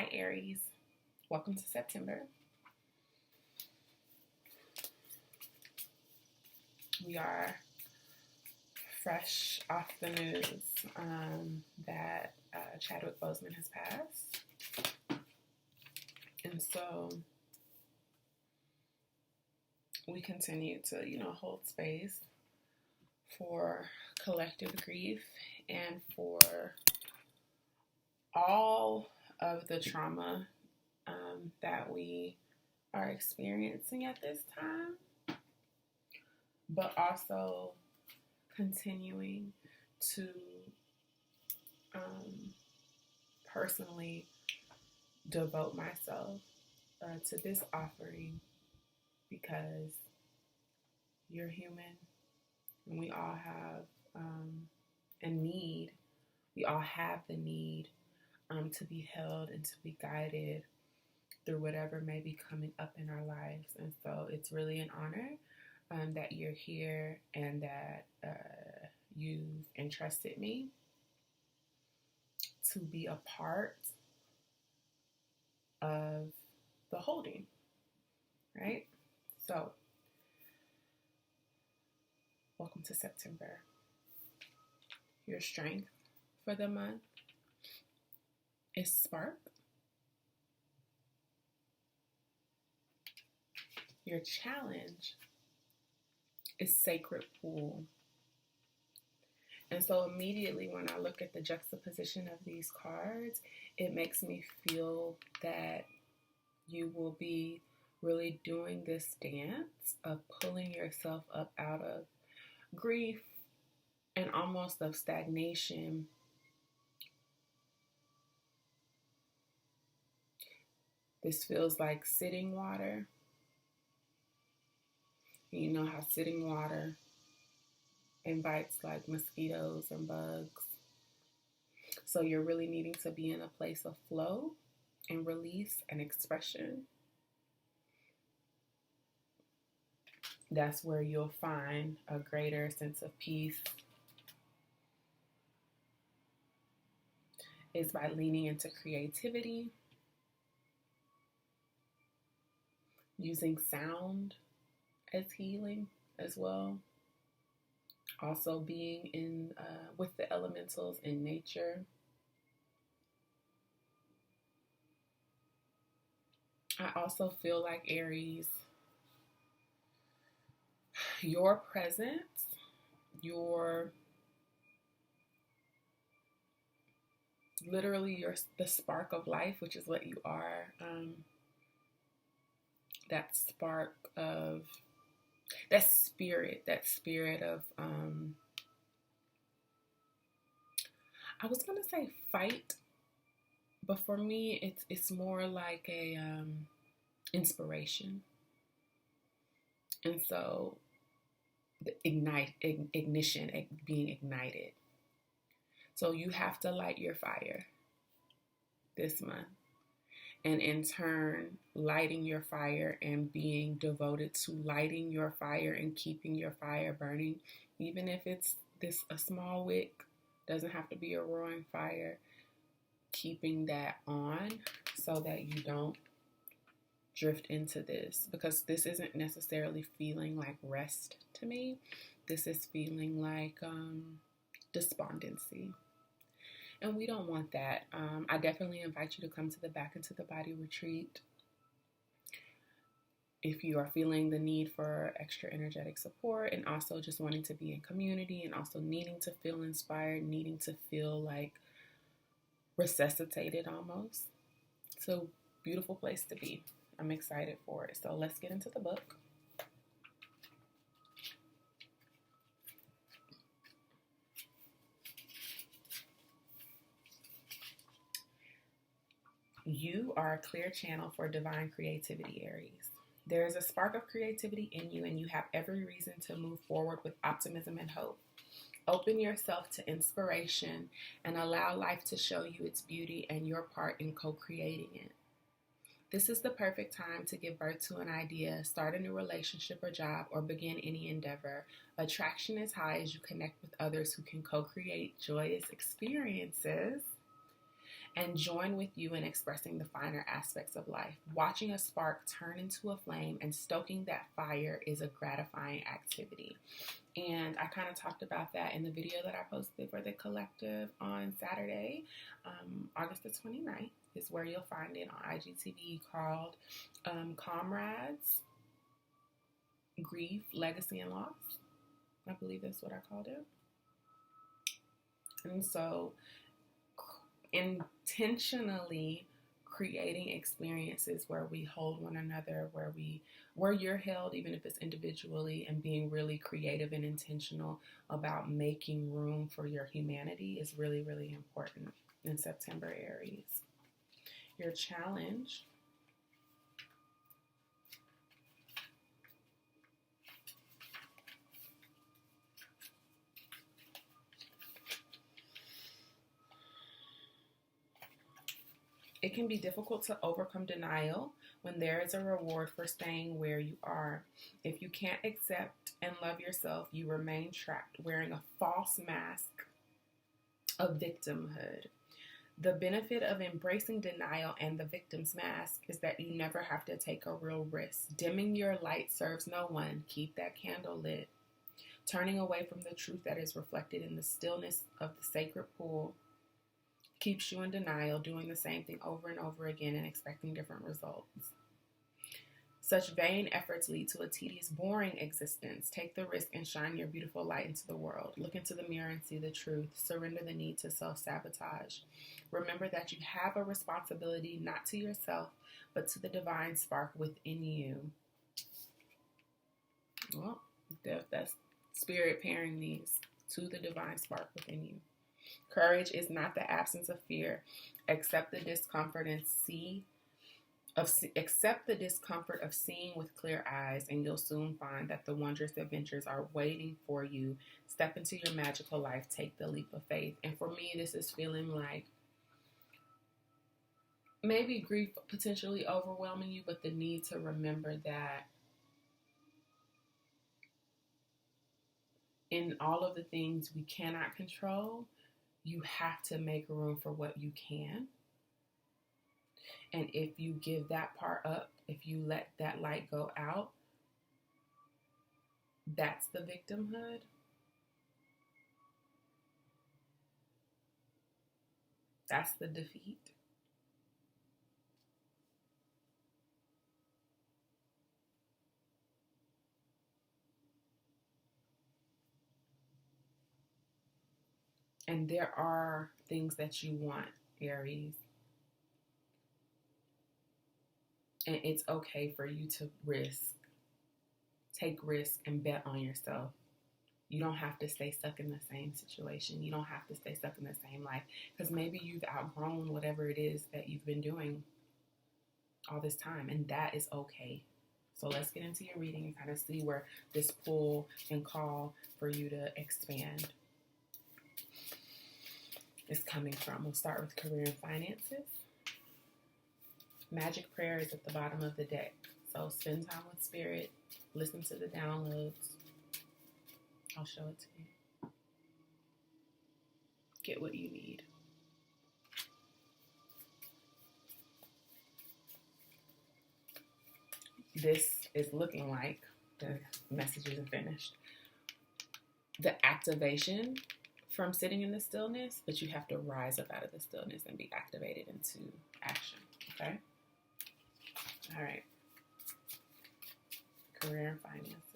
Hi, Aries. Welcome to September. We are fresh off the news that Chadwick Boseman has passed. And so we continue to, hold space for collective grief and for all of the trauma that we are experiencing at this time, but also continuing to personally devote myself to this offering because you're human and we all have we all have the need to be held and to be guided through whatever may be coming up in our lives. And so it's really an honor that you're here and that you've entrusted me to be a part of the holding, right? So, welcome to September. Your strength for the month is spark. Your challenge is sacred pool. And so immediately when I look at the juxtaposition of these cards, it makes me feel that you will be really doing this dance of pulling yourself up out of grief and almost of stagnation. This feels like sitting water. You know how sitting water invites like mosquitoes and bugs. So you're really needing to be in a place of flow and release and expression. That's where you'll find a greater sense of peace. Is by leaning into creativity, using sound as healing as well. Also being in with the elementals in nature. I also feel like Aries, your presence, the spark of life, which is what you are. That spark of that spirit of I was gonna say fight, but for me it's more like a inspiration. And so the ignition, being ignited. So you have to light your fire this month. And in turn, lighting your fire and being devoted to lighting your fire and keeping your fire burning, even if it's a small wick, doesn't have to be a roaring fire, keeping that on so that you don't drift into this, because this isn't necessarily feeling like rest to me. This is feeling like despondency. And we don't want that. I definitely invite you to come to the Back into the Body retreat if you are feeling the need for extra energetic support and also just wanting to be in community and also needing to feel inspired, needing to feel like resuscitated almost. So beautiful place to be. I'm excited for it. So let's get into the book. You are a clear channel for divine creativity, Aries. There is a spark of creativity in you, and you have every reason to move forward with optimism and hope. Open yourself to inspiration and allow life to show you its beauty and your part in co-creating it. This is the perfect time to give birth to an idea, start a new relationship or job, or begin any endeavor. Attraction is high as you connect with others who can co-create joyous experiences. and join with you in expressing the finer aspects of life. Watching a spark turn into a flame and stoking that fire is a gratifying activity. And I kind of talked about that in the video that I posted for the collective on Saturday, August the 29th is where you'll find it on IGTV, called Comrades, Grief, Legacy, and Loss. I believe that's what I called it. And so intentionally creating experiences where we hold one another, where you're held, even if it's individually, and being really creative and intentional about making room for your humanity is really, really important in September, Aries. Your challenge. It can be difficult to overcome denial when there is a reward for staying where you are. If you can't accept and love yourself, you remain trapped, wearing a false mask of victimhood. The benefit of embracing denial and the victim's mask is that you never have to take a real risk. Dimming your light serves no one. Keep that candle lit. Turning away from the truth that is reflected in the stillness of the sacred pool keeps you in denial, doing the same thing over and over again and expecting different results. Such vain efforts lead to a tedious, boring existence. Take the risk and shine your beautiful light into the world. Look into the mirror and see the truth. Surrender the need to self-sabotage. Remember that you have a responsibility not to yourself, but to the divine spark within you. Well, that's spirit pairing these to the divine spark within you. Courage is not the absence of fear. Accept the discomfort of seeing with clear eyes, and you'll soon find that the wondrous adventures are waiting for you. Step into your magical life. Take the leap of faith. And for me, this is feeling like maybe grief potentially overwhelming you, but the need to remember that in all of the things we cannot control, you have to make room for what you can. And if you give that part up, if you let that light go out, that's the victimhood. That's the defeat. And there are things that you want, Aries. And it's okay for you to take risks and bet on yourself. You don't have to stay stuck in the same situation. You don't have to stay stuck in the same life, because maybe you've outgrown whatever it is that you've been doing all this time, and that is okay. So let's get into your reading and kind of see where this pull and call for you to expand is coming from. We'll start with career and finances. Magic prayer is at the bottom of the deck. So spend time with spirit. Listen to the downloads. I'll show it to you. Get what you need. This is looking like, the message isn't finished, the activation from sitting in the stillness, but you have to rise up out of the stillness and be activated into action. Okay? All right. Career and finances.